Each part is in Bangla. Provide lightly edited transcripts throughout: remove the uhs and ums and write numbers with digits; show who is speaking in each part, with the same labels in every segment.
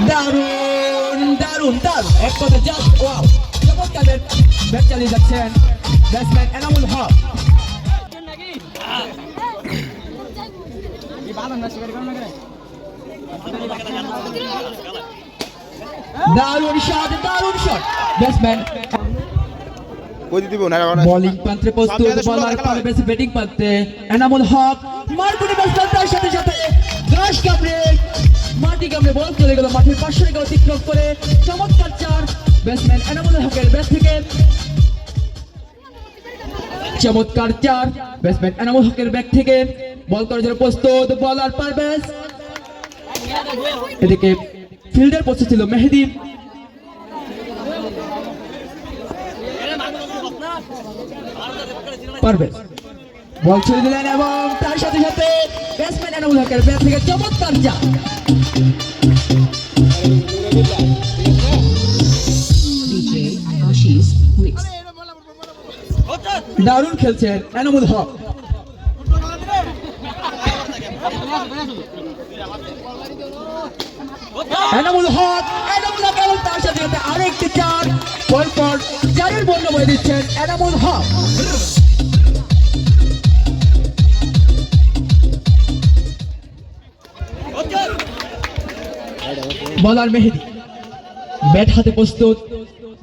Speaker 1: দারুণ দারুণ দারুণ এক কথা জাস্ট ওয়াও। চমৎকার ব্যাট চালিয়ে যাচ্ছেন ব্যাটসম্যান এনামুল হক। দারুণ শট ব্যাটসম্যান বোলিং প্রান্তে প্রস্তুত, বলার পারে বেশি ব্যাটিং প্রান্তে এনামুল হক। মার্কুনি ব্যাটসম্যান তার সাথে সাথে গ্রাস কামড়ে মাটি কামড়ে বল চলে গেল মাঠের পাশে রেখে অতিক্রম করে চমৎকার চার ব্যাটসম্যান এনামুল হকের ব্যাট থেকে। চমৎকার চার ব্যাটসম্যান এনামুল হকের ব্যাট থেকে বল করার জন্য প্রস্তুত, বলার পারভেজ। এদিকে ফিল্ডার প্রস্তুত ছিল মেহেদী। পারভেজ বল ছেড়ে দিলেন এবং তার সাথে সাথে ব্যাটসম্যান এনামুল হকের ব্যাট থেকে চমৎকার চার। দারুণ খেলছেন এনামুল হক। এনামুল হক এবং তার সাথে সাথে আরেকটি চার, পরপর চারের বর্ণ বয়ে দিচ্ছেন এনামুল হক। বলার মেহেদী, ব্যাট হাতে প্রস্তুত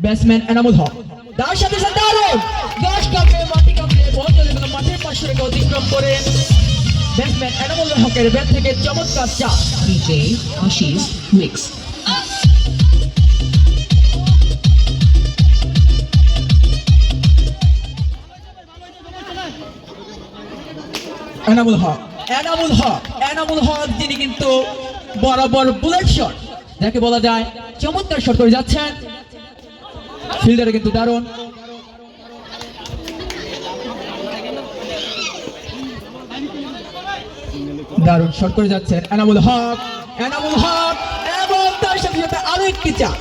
Speaker 1: ব্যাটসম্যান এনামুল হক। তার সাথে সাথে দারুণ গ্রাস কামড়ে মাটি কামড়ে বল চলে গেল মাঠের পাশে রেখে অতিক্রম করে ব্যাটসম্যান এনামুল হকের ব্যাট থেকে চমৎকার চার।
Speaker 2: DJ Ashish Mix.
Speaker 1: Enamul Haque যিনি কিন্তু বরাবর বুলেট শট যাকে বলা যায় চমৎকার শট করে যাচ্ছেন। ফিল্ডারে কিন্তু দারুণ। দারুণ শট করে যাচ্ছেন এনামুল হক এবং তার সাথে সাথে আরো একটি চার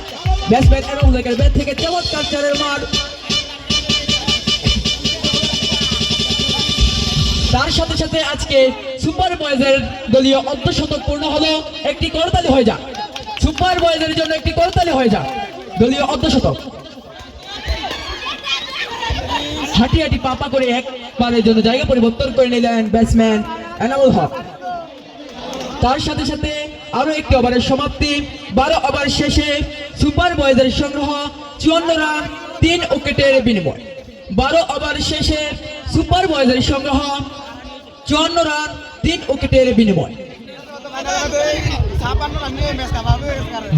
Speaker 1: ব্যাটসম্যান এনামুল হকের ব্যাট থেকে চমৎকার চারের মার। তার সাথে সাথে আজকে সুপার বয়েজের দলীয় অর্ধশতক পূর্ণ হলো। একটি করতালি হয়ে যাক সুপার বয়েজের জন্য, একটি করতালি হয়ে যাক দলীয় অর্ধশতক। হাঁটি হাঁটি পাপা করে একবারের জন্য জায়গা পরিবর্তন করে নিলেন ব্যাটসম্যান এনামুল হক। তার সাথে সাথে আরো একটি ওভারের সমাপ্তি। 12 ওভার শেষে সুপার বয়েজের সংগ্রহ 54 রান 3 উইকেটের বিনিময়। 12 ওভার শেষে সুপার বয়েজের সংগ্রহ 54 রান 3 উইকেটের বিনিময়।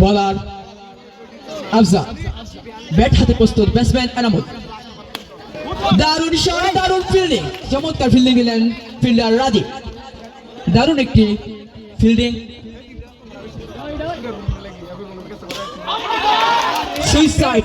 Speaker 1: বলার আফজাল, ব্যাট হাতে প্রস্তুত ব্যাটসম্যান এনামুল। দারুণ শট, দারুণ ফিল্ডিং, চমৎকার ফিল্ডিং দিলেন ফিল্ডার রাজীব। দারুণ একটি ফিল্ডিং। সুইসাইড